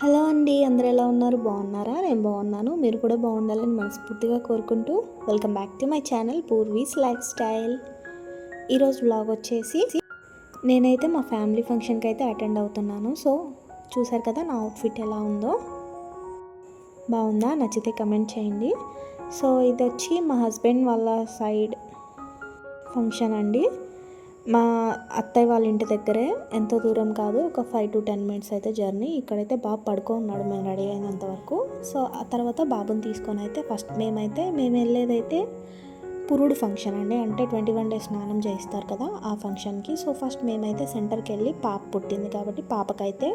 Hello అండి, అందరూ ఎలా ఉన్నారు? బాగున్నారా? నేను బాగున్నాను. మీరు కూడా బాగుండాలని మనస్ఫూర్తిగా కోరుకుంటూ welcome back to my channel Purvi's lifestyle. ఈరోజు వ్లాగ్ వచ్చేసి నేనైతే మా ఫ్యామిలీ ఫంక్షన్కి అయితే అటెండ్ అవుతున్నాను. సో చూసారు కదా నా అవుట్ఫిట్ ఎలా ఉందో. బాగుందా? నచ్చితే కమెంట్ చేయండి. సో ఇది వచ్చి మా హస్బెండ్ వాళ్ళ సైడ్ ఫంక్షన్ అండి. మా అత్తయ్య వాళ్ళ ఇంటి దగ్గరే, ఎంతో దూరం కాదు, ఒక 5 to 10 minutes అయితే జర్నీ. ఇక్కడైతే బాబు పడుకున్నాడు మేము రెడీ అయినంత వరకు. సో ఆ తర్వాత బాబుని తీసుకొని అయితే మేము వెళ్ళేదైతే పురుడు ఫంక్షన్ అండి, అంటే 21 days స్నానం చేయిస్తారు కదా ఆ ఫంక్షన్కి. సో ఫస్ట్ మేమైతే సెంటర్కి వెళ్ళి పాప పుట్టింది కాబట్టి పాపకైతే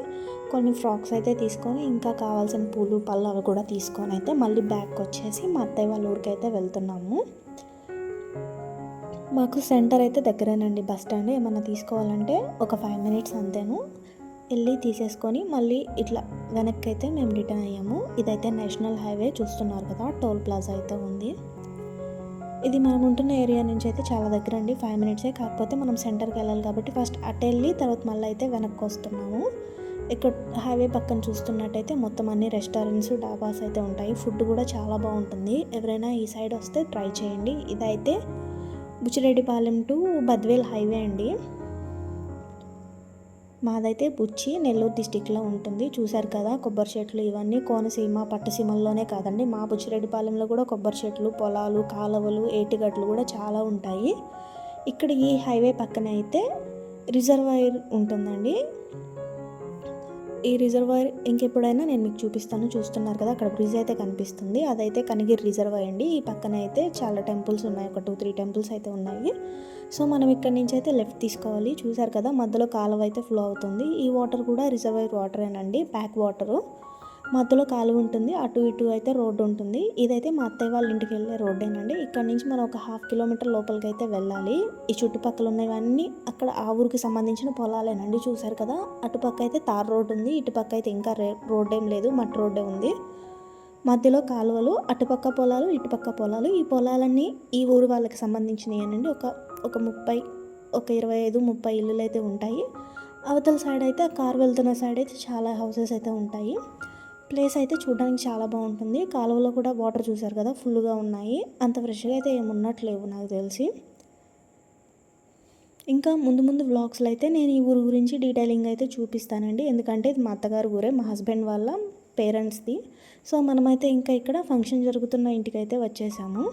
కొన్ని ఫ్రాక్స్ అయితే తీసుకొని, ఇంకా కావాల్సిన పూలు పళ్ళు అవి కూడా తీసుకొని అయితే మళ్ళీ బ్యాక్ వచ్చేసి మా అత్తయ్య వాళ్ళ ఊరికి అయితే వెళ్తున్నాము. మాకు సెంటర్ అయితే దగ్గరేనండి, బస్ స్టాండ్. ఏమన్నా తీసుకోవాలంటే ఒక 5 minutes అంతేను, వెళ్ళి తీసేసుకొని మళ్ళీ ఇట్లా వెనక్కి అయితే మేము రిటర్న్ అయ్యాము. ఇదైతే నేషనల్ హైవే చూస్తున్నారు కదా, టోల్ ప్లాజా అయితే ఉంది. ఇది మనం ఉంటున్న ఏరియా నుంచి అయితే చాలా దగ్గర అండి, 5 minutes. కాకపోతే మనం సెంటర్కి వెళ్ళాలి కాబట్టి ఫస్ట్ అటు వెళ్ళి తర్వాత మళ్ళీ అయితే వెనక్కి వస్తున్నాము. ఇక్కడ హైవే పక్కన చూస్తున్నట్టయితే మొత్తం అన్ని రెస్టారెంట్స్, డాబాస్ అయితే ఉంటాయి. ఫుడ్ కూడా చాలా బాగుంటుంది. ఎవరైనా ఈ సైడ్ వస్తే ట్రై చేయండి. ఇదైతే బుచ్చిరెడ్డిపాలెం టు బద్వేల్ హైవే అండి. మాదైతే బుచ్చి నెల్లూరు డిస్టిక్లో ఉంటుంది. చూశారు కదా కొబ్బరి చెట్లు, ఇవన్నీ కోనసీమ పట్టసీమల్లోనే కాదండి, మా బుచ్చిరెడ్డిపాలెంలో కూడా కొబ్బరి చెట్లు, పొలాలు, కాలువలు, ఏటిగట్లు కూడా చాలా ఉంటాయి. ఇక్కడ ఈ హైవే పక్కన అయితే రిజర్వాయర్ ఉంటుందండి. ఈ రిజర్వాయర్ ఇంకెప్పుడైనా నేను మీకు చూపిస్తాను. చూస్తున్నారు కదా అక్కడ బ్రిడ్జ్ అయితే కనిపిస్తుంది, అదైతే కనిగిరి రిజర్వాయర్ అండి. ఈ పక్కన అయితే చాలా టెంపుల్స్ ఉన్నాయి, ఒక 2-3 టెంపుల్స్ అయితే ఉన్నాయి. సో మనం ఇక్కడ నుంచి అయితే లెఫ్ట్ తీసుకోవాలి. చూసారు కదా మధ్యలో కాలువ అయితే ఫ్లో అవుతుంది. ఈ వాటర్ కూడా రిజర్వాయర్ వాటరేనండి, బ్యాక్ వాటరు. మధ్యలో కాలువ ఉంటుంది, అటు ఇటు అయితే రోడ్డు ఉంటుంది. ఇదైతే మా అత్తయ్య వాళ్ళ ఇంటికి వెళ్ళే రోడ్డేనండి. ఇక్కడ నుంచి మనం ఒక 1/2 kilometer లోపలికి అయితే వెళ్ళాలి. ఈ చుట్టుపక్కల ఉన్నవన్నీ అక్కడ ఆ ఊరికి సంబంధించిన పొలాలేనండి. చూసారు కదా అటుపక్క అయితే తార్ రోడ్డు ఉంది, ఇటుపక్క అయితే ఇంకా రోడ్ ఏం లేదు, మట్టి రోడ్డే ఉంది. మధ్యలో కాలువలు, అటుపక్క పొలాలు, ఇటుపక్క పొలాలు. ఈ పొలాలన్నీ ఈ ఊరు వాళ్ళకి సంబంధించినవి ఒక 25-30 ఇల్లులు అయితే ఉంటాయి. అవతల సైడ్ అయితే కారు వెళ్తున్న సైడ్ అయితే చాలా హౌసెస్ అయితే ఉంటాయి. ప్లేస్ అయితే చూడడానికి చాలా బాగుంటుంది. కాలువలో కూడా వాటర్ చూసారు కదా ఫుల్గా ఉన్నాయి. అంత ఫ్రెష్గా అయితే ఏమున్నట్లేవు నాకు తెలిసి. ఇంకా ముందు వ్లాగ్స్లో అయితే నేను ఈ ఊరు గురించి డీటెయిలింగ్ అయితే చూపిస్తానండి, ఎందుకంటే ఇది మా అత్తగారు ఊరే, మా హస్బెండ్ వాళ్ళ పేరెంట్స్ది. సో మనమైతే ఇంకా ఇక్కడ ఫంక్షన్ జరుగుతున్న ఇంటికి అయితే వచ్చేసాము.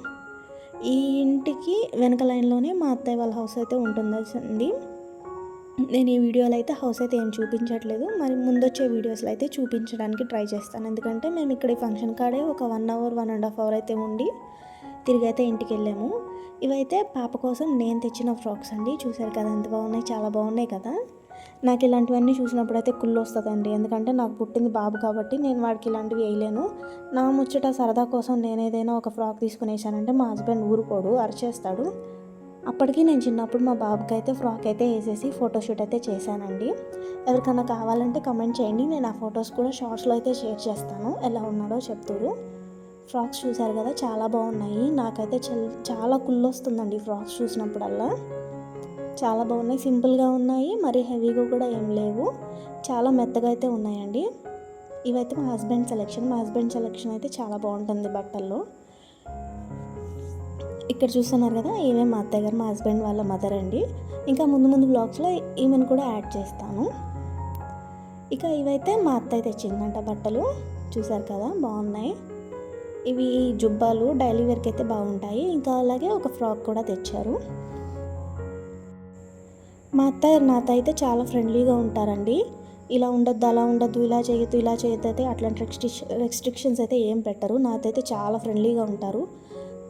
ఈ ఇంటికి వెనక లైన్లోనే మా అత్తయ్య వాళ్ళ హౌస్ అయితే ఉంటుందండి. నేను ఈ వీడియోలో అయితే హౌస్ అయితే ఏం చూపించట్లేదు, మరి ముందొచ్చే వీడియోస్లో అయితే చూపించడానికి ట్రై చేస్తాను. ఎందుకంటే మేము ఇక్కడ ఈ ఫంక్షన్ కాడే ఒక 1 hour 1.5 hour అయితే ఉండి తిరిగి అయితే ఇంటికి వెళ్ళాము. ఇవైతే పాప కోసం నేను తెచ్చిన ఫ్రాక్స్ అండి. చూసారు కదా ఎంత బాగున్నాయి, చాలా బాగున్నాయి కదా. నాకు ఇలాంటివన్నీ చూసినప్పుడు అయితే కుళ్ళు వస్తుందండి, ఎందుకంటే నాకు పుట్టింది బాబు కాబట్టి నేను వాడికి ఇలాంటివి వేయలేను. నా ముచ్చట సరదా కోసం నేను ఏదైనా ఒక ఫ్రాక్ తీసుకునేసానంటే మా హస్బెండ్ ఊరుకోడు, అరిచేస్తాడు. అప్పటికి నేను చిన్నప్పుడు మా బాబుకి అయితే ఫ్రాక్ అయితే వేసేసి ఫోటోషూట్ అయితే చేశానండి. ఎవరికైనా కావాలంటే కమెంట్ చేయండి, నేను ఆ ఫొటోస్ కూడా షార్ట్స్లో అయితే షేర్ చేస్తాను, ఎలా ఉన్నాడో చెప్తారు. ఫ్రాక్స్ చూసారు కదా చాలా బాగున్నాయి. నాకైతే చాలా కుళ్ళు వస్తుందండి ఫ్రాక్స్ చూసినప్పుడల్లా. చాలా బాగున్నాయి, సింపుల్గా ఉన్నాయి, మరి హెవీగా కూడా ఏం లేవు, చాలా మెత్తగా అయితే ఉన్నాయండి. ఇవైతే మా హస్బెండ్ సెలెక్షన్ అయితే చాలా బాగుంటుంది బట్టల్లో. ఇక్కడ చూస్తున్నారు కదా ఈమె మా అత్తయ్య గారు, మా హస్బెండ్ వాళ్ళ మదర్ అండి. ఇంకా ముందు బ్లాగ్స్లో ఈమెను కూడా యాడ్ చేస్తాను. ఇక ఇవైతే మా అత్తయ్య తెచ్చిందంట బట్టలు, చూసారు కదా బాగున్నాయి. ఇవి జుబ్బాలు డైలీ వేర్కి అయితే బాగుంటాయి. ఇంకా అలాగే ఒక ఫ్రాక్ కూడా తెచ్చారు. మా అత్తయ్య నాతో అయితే చాలా ఫ్రెండ్లీగా ఉంటారండి. ఇలా ఉండొద్దు, అలా ఉండొద్దు, ఇలా చేయొద్దు అయితే అట్లాంటి రెస్ట్రిక్షన్స్ అయితే ఏం పెట్టరు. నాతో అయితే చాలా ఫ్రెండ్లీగా ఉంటారు.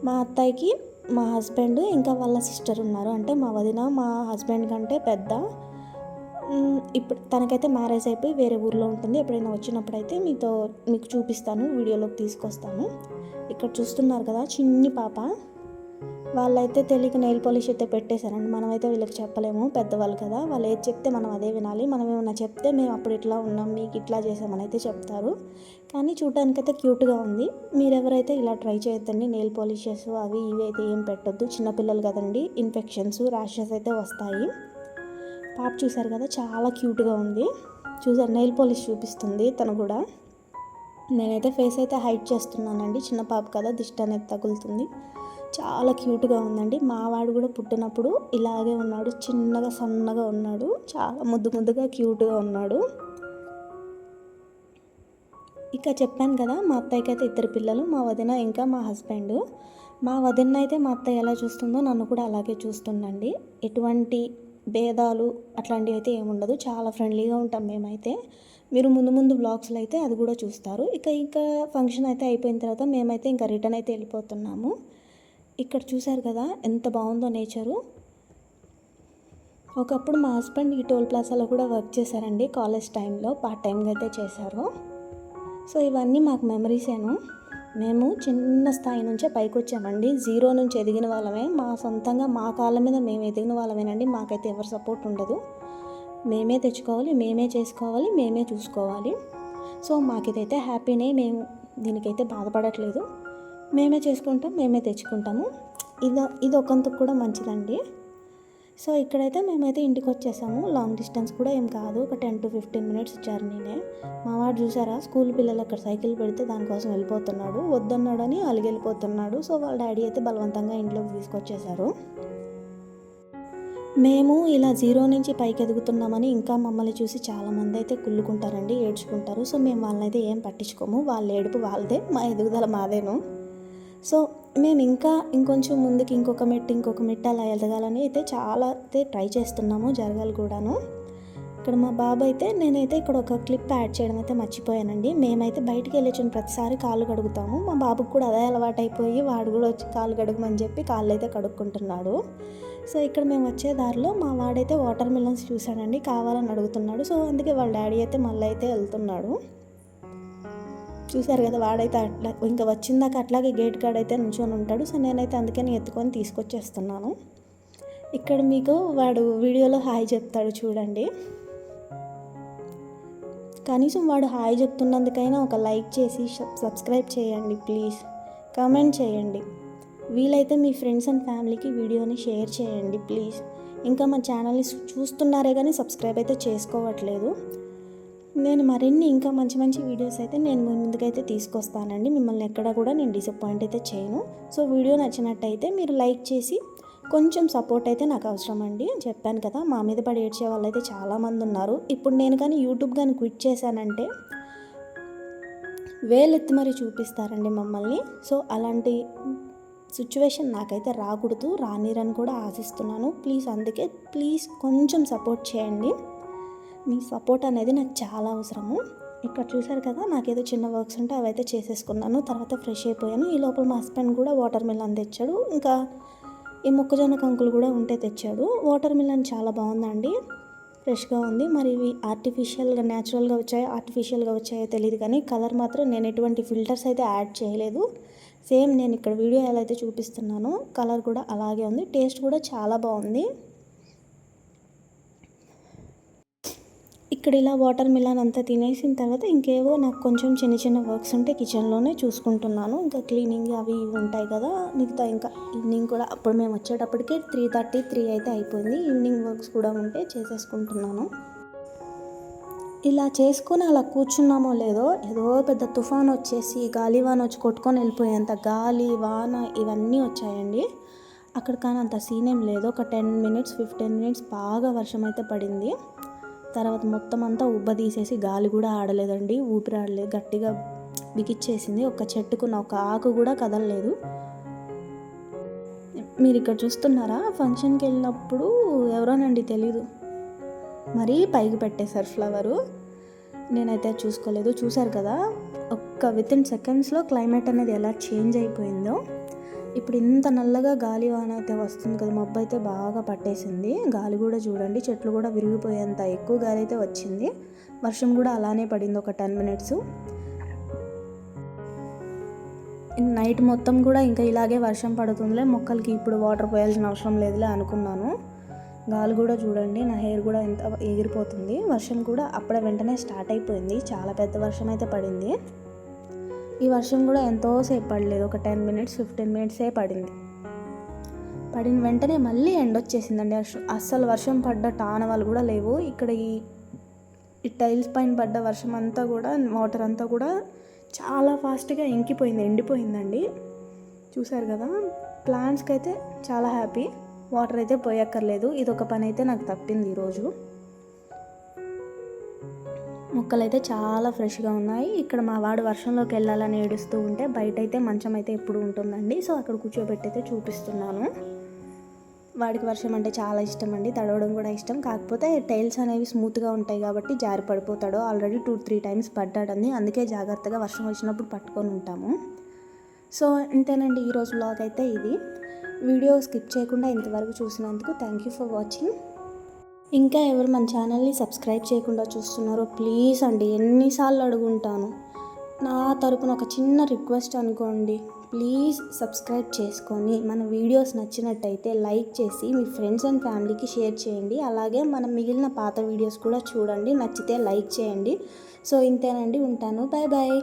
మా అత్తయ్యకి మా హస్బెండ్ ఇంకా వాళ్ళ సిస్టర్ ఉన్నారు, అంటే మా వదిన మా హస్బెండ్ కంటే పెద్ద. ఇప్పుడు తనకైతే మ్యారేజ్ అయిపోయి వేరే ఊర్లో ఉంటుంది. ఎప్పుడైనా వచ్చినప్పుడైతే మీకు చూపిస్తాను, వీడియోలోకి తీసుకొస్తాను. ఇక్కడ చూస్తున్నారు కదా చిన్ని పాప, వాళ్ళైతే తెలియక నెయిల్ పాలిష్ అయితే పెట్టేశారండి. మనమైతే వీళ్ళకి చెప్పలేము, పెద్దవాళ్ళు కదా, వాళ్ళు ఏది చెప్తే మనం అదే వినాలి. మనం ఏమన్నా చెప్తే మేము అప్పుడు ఇట్లా ఉన్నాం, మీకు ఇట్లా చేసామని అయితే చెప్తారు. కానీ చూడటానికైతే క్యూట్గా ఉంది. మీరెవరైతే ఇలా ట్రై చేయొద్దండి, నెయిల్ పాలిషెస్ అవి ఇవి అయితే ఏం పెట్టొద్దు, చిన్నపిల్లలు కదండి, ఇన్ఫెక్షన్స్ ర్యాషెస్ అయితే వస్తాయి. పాప చూసారు కదా చాలా క్యూట్గా ఉంది. చూసారు, నెయిల్ పాలిష్ చూపిస్తుంది తను కూడా. నేనైతే ఫేస్ అయితే హైడ్ చేస్తున్నానండి, చిన్న పాప కదా దిష్టి అనేది తగులుతుంది. చాలా క్యూట్గా ఉందండి. మా వాడు కూడా పుట్టినప్పుడు ఇలాగే ఉన్నాడు, చిన్నగా సన్నగా ఉన్నాడు, చాలా ముద్దు ముద్దుగా క్యూట్గా ఉన్నాడు. ఇక చెప్పాను కదా, మా అత్తయ్యకి అయితే 2 పిల్లలు, మా వదిన ఇంకా మా హస్బెండ్. మా వదిన అయితే మా అత్తయ్య ఎలా చూస్తుందో నన్ను కూడా అలాగే చూస్తుందండి. ఎటువంటి భేదాలు అట్లాంటివి అయితే ఏముండదు, చాలా ఫ్రెండ్లీగా ఉంటాం మేమైతే. మీరు ముందు ముందు బ్లాగ్స్లో అయితే అది కూడా చూస్తారు. ఇక ఫంక్షన్ అయితే అయిపోయిన తర్వాత మేమైతే ఇంకా రిటర్న్ అయితే వెళ్ళిపోతున్నాము. ఇక్కడ చూసారు కదా ఎంత బాగుందో నేచరు. ఒకప్పుడు మా హస్బెండ్ ఈ టోల్ ప్లాజాలో కూడా వర్క్ చేశారండి, కాలేజ్ టైంలో పార్ట్ టైంగా అయితే చేశారు. సో ఇవన్నీ మాకు మెమరీసేను. మేము చిన్న స్థాయి నుంచే పైకి వచ్చామండి, 0 నుంచి ఎదిగిన వాళ్ళమే. మా సొంతంగా మా కాళ్ళ మీద మేము ఎదిగిన వాళ్ళమేనండి. మాకైతే ఎవరి సపోర్ట్ ఉండదు, మేమే తెచ్చుకోవాలి, మేమే చేసుకోవాలి, మేమే చూసుకోవాలి. సో మాకిదైతే హ్యాపీనే, మేము దీనికైతే బాధపడట్లేదు. మేమే చేసుకుంటాం, మేమే తెచ్చుకుంటాము. ఇది ఒకందుకు కూడా మంచిదండి. సో ఇక్కడైతే మేమైతే ఇంటికి వచ్చేసాము. లాంగ్ డిస్టెన్స్ కూడా ఏం కాదు, ఒక 10 to 15 minutes జర్నీనే. మా వాడు చూసారా, స్కూల్ పిల్లలు అక్కడ సైకిల్ పెడితే దానికోసం వెళ్ళిపోతున్నాడు, వద్దన్నాడని అలిగి వెళ్ళిపోతున్నాడు. సో వాళ్ళ డాడీ అయితే బలవంతంగా ఇంట్లోకి తీసుకొచ్చేసారు. మేము ఇలా 0 నుంచి పైకి ఎదుగుతున్నామని ఇంకా మమ్మల్ని చూసి చాలామంది అయితే కుళ్ళుకుంటారండి, ఏడ్చుకుంటారు. సో మేము వాళ్ళనైతే ఏం పట్టించుకోము, వాళ్ళ ఏడుపు వాళ్ళదే, మా ఎదుగుదల మాదేను. సో మేము ఇంకా ఇంకొంచెం ముందుకి ఇంకొక మెట్టు అలా ఎదగాలని అయితే చాలా అయితే ట్రై చేస్తున్నాము, జరగాలి కూడాను. ఇక్కడ మా బాబు అయితే, నేనైతే ఇక్కడ ఒక క్లిప్ యాడ్ చేయడం అయితే మర్చిపోయానండి. మేమైతే బయటికి వెళ్ళొచ్చిన ప్రతిసారి కాళ్ళు కడుగుతాము. మా బాబుకు కూడా అదే అలవాటైపోయి వాడు కూడా వచ్చి కాళ్ళు కడుగుమని చెప్పి కాళ్ళు అయితే కడుక్కుంటున్నాడు. సో ఇక్కడ మేము వచ్చే దారిలో మా వాడైతే వాటర్ మిలన్స్ చూశాడండి, కావాలని అడుగుతున్నాడు. సో అందుకే వాళ్ళ డాడీ అయితే మళ్ళీ అయితే వెళ్తున్నాడు. చూసారు కదా, వాడైతే అట్లా ఇంకా వచ్చిందాక అట్లాగే గేట్ కాడ అయితే నుంచొని ఉంటాడు. సో నేనైతే అందుకని ఎత్తుకొని తీసుకొచ్చేస్తున్నాను. ఇక్కడ మీకు వాడు వీడియోలో హాయ్ చెప్తాడు చూడండి. కనీసం వాడు హాయ్ చెప్తున్నందుకైనా ఒక లైక్ చేసి సబ్స్క్రైబ్ చేయండి ప్లీజ్, కామెంట్ చేయండి. వీలైతే మీ ఫ్రెండ్స్ అండ్ ఫ్యామిలీకి వీడియోని షేర్ చేయండి ప్లీజ్. ఇంకా మా ఛానల్ని చూస్తున్నారే కానీ సబ్స్క్రైబ్ అయితే చేసుకోవట్లేదు. నేను మరిన్ని ఇంకా మంచి మంచి వీడియోస్ అయితే నేను ముందుకైతే తీసుకొస్తానండి. మిమ్మల్ని ఎక్కడ కూడా నేను డిసప్పాయింట్ అయితే చేయను. సో వీడియో నచ్చినట్టయితే మీరు లైక్ చేసి కొంచెం సపోర్ట్ అయితే నాకు అవసరం అండి. చెప్పాను కదా, మా మీద పడి ఏడ్చే వాళ్ళు అయితే చాలామంది ఉన్నారు. ఇప్పుడు నేను కానీ యూట్యూబ్ కానీ క్విట్ చేశానంటే వేలెత్తి మరీ చూపిస్తారండి మమ్మల్ని. సో అలాంటి సిచ్యువేషన్ నాకైతే రాకూడదు, రానిరని కూడా ఆశిస్తున్నాను. అందుకే ప్లీజ్ కొంచెం సపోర్ట్ చేయండి. మీ సపోర్ట్ అనేది నాకు చాలా అవసరము. ఇక్కడ చూసారు కదా, నాకేదో చిన్న వర్క్స్ ఉంటే అవైతే చేసేసుకున్నాను. తర్వాత ఫ్రెష్ అయిపోయాను. ఈ లోపల మా హస్బెండ్ కూడా వాటర్ మిలన్ తెచ్చాడు. ఇంకా ఈ మొక్కజొన్న కంకులు కూడా ఉంటే తెచ్చాడు. వాటర్ మిలన్ చాలా బాగుందండి, ఫ్రెష్గా ఉంది. మరి ఇవి ఆర్టిఫిషియల్గా న్యాచురల్గా వచ్చాయో ఆర్టిఫిషియల్గా వచ్చాయో తెలియదు, కానీ కలర్ మాత్రం నేను ఎటువంటి ఫిల్టర్స్ అయితే యాడ్ చేయలేదు. సేమ్ నేను ఇక్కడ వీడియో ఎలా అయితే చూపిస్తున్నానో కలర్ కూడా అలాగే ఉంది. టేస్ట్ కూడా చాలా బాగుంది. ఇక్కడ ఇలా వాటర్ మిలన్ అంతా తినేసిన తర్వాత ఇంకేవో నాకు కొంచెం చిన్న చిన్న వర్క్స్ ఉంటే కిచెన్లోనే చూసుకుంటున్నాను. ఇంకా క్లీనింగ్ అవి ఉంటాయి కదా, మిగతా ఇంకా ఈవినింగ్ కూడా అప్పుడు మేము వచ్చేటప్పటికే 3:33 అయితే అయిపోయింది. ఈవినింగ్ వర్క్స్ కూడా ఉంటే చేసేసుకుంటున్నాను. ఇలా చేసుకొని అలా కూర్చున్నామో లేదో, ఏదో పెద్ద తుఫాన్ వచ్చేసి గాలివాన వచ్చి కొట్టుకొని వెళ్ళిపోయేంత గాలి వాన ఇవన్నీ వచ్చాయండి. అక్కడ కానీ అంత సీన్ ఏం లేదు. ఒక 10 minutes 15 minutes బాగా వర్షం అయితే పడింది. తర్వాత మొత్తం అంతా ఉబ్బదీసేసి గాలి కూడా ఆడలేదండి, ఊపిరి ఆడలేదు, గట్టిగా బిగిచ్చేసింది. ఒక చెట్టుకున్న ఒక ఆకు కూడా కదలలేదు. మీరు ఇక్కడ చూస్తున్నారా, ఫంక్షన్కి వెళ్ళినప్పుడు ఎవరోనండి తెలీదు మరీ పైకి పెట్టేశారు ఫ్లవరు. నేనైతే చూసుకోలేదు. చూసారు కదా, వితిన్ సెకండ్స్లో క్లైమేట్ అనేది ఎలా చేంజ్ అయిపోయిందో. ఇప్పుడు ఇంత నల్లగా గాలి వాన అయితే వస్తుంది కదా, మబ్బు అయితే బాగా పట్టేసింది. గాలి కూడా చూడండి, చెట్లు కూడా విరిగిపోయేంత ఎక్కువ గాలి అయితే వచ్చింది. వర్షం కూడా అలానే పడింది ఒక 10 minutes. నైట్ మొత్తం కూడా ఇంకా ఇలాగే వర్షం పడుతుందిలే, మొక్కలకి ఇప్పుడు వాటర్ పోయాల్సిన అవసరం లేదులే అనుకున్నాను. గాలి కూడా చూడండి, నా హెయిర్ కూడా ఎంత ఎగిరిపోతుంది. వర్షం కూడా అప్పుడే వెంటనే స్టార్ట్ అయిపోయింది, చాలా పెద్ద వర్షం అయితే పడింది. ఈ వర్షం కూడా ఎంతోసేపు పడలేదు, ఒక 10 minutes 15 minutes పడింది. పడిన వెంటనే మళ్ళీ ఎండ వచ్చేసిందండి. అస్సలు వర్షం పడ్డ ఆనవాళ్ళు కూడా లేవు. ఇక్కడ ఈ ఈ టైల్స్ పైన పడ్డ వర్షం అంతా కూడా వాటర్ అంతా కూడా చాలా ఫాస్ట్గా ఎండిపోయిందండి. చూసారు కదా, ప్లాంట్స్కి అయితే చాలా హ్యాపీ, వాటర్ అయితే పోయక్కర్లేదు. ఇదొక పని అయితే నాకు తప్పింది ఈరోజు. మొక్కలు అయితే చాలా ఫ్రెష్గా ఉన్నాయి. ఇక్కడ మా వాడు వర్షంలోకి వెళ్ళాలని ఏడుస్తూ ఉంటే బయట అయితే మంచం అయితే ఎప్పుడు ఉంటుందండి. సో అక్కడ కూర్చోబెట్టి అయితే చూపిస్తున్నాను. వాడికి వర్షం అంటే చాలా ఇష్టం అండి, తడవడం కూడా ఇష్టం. కాకపోతే టైల్స్ అనేవి స్మూత్గా ఉంటాయి కాబట్టి జారి పడిపోతాడు. ఆల్రెడీ 2-3 టైమ్స్ పడ్డాడండి, అందుకే జాగ్రత్తగా వర్షం వచ్చినప్పుడు పట్టుకొని ఉంటాము. సో ఇంతేనండి ఈరోజు వ్లాగ్ అయితే ఇది. వీడియో స్కిప్ చేయకుండా ఇంతవరకు చూసినందుకు థ్యాంక్ యూ ఫర్ వాచింగ్. ఇంకా ఎవరు మన ఛానల్ని సబ్స్క్రైబ్ చేయకుండా చూస్తున్నారో ప్లీజ్ అండి, ఎన్నిసార్లు అడుగుంటాను. నా తరపున ఒక చిన్న రిక్వెస్ట్ అనుకోండి, ప్లీజ్ సబ్స్క్రైబ్ చేసుకొని మన వీడియోస్ నచ్చినట్టయితే లైక్ చేసి మీ ఫ్రెండ్స్ అండ్ ఫ్యామిలీకి షేర్ చేయండి. అలాగే మనం మిగిలిన పాత వీడియోస్ కూడా చూడండి, నచ్చితే లైక్ చేయండి. సో ఇంతేనండి, ఉంటాను. Bye bye.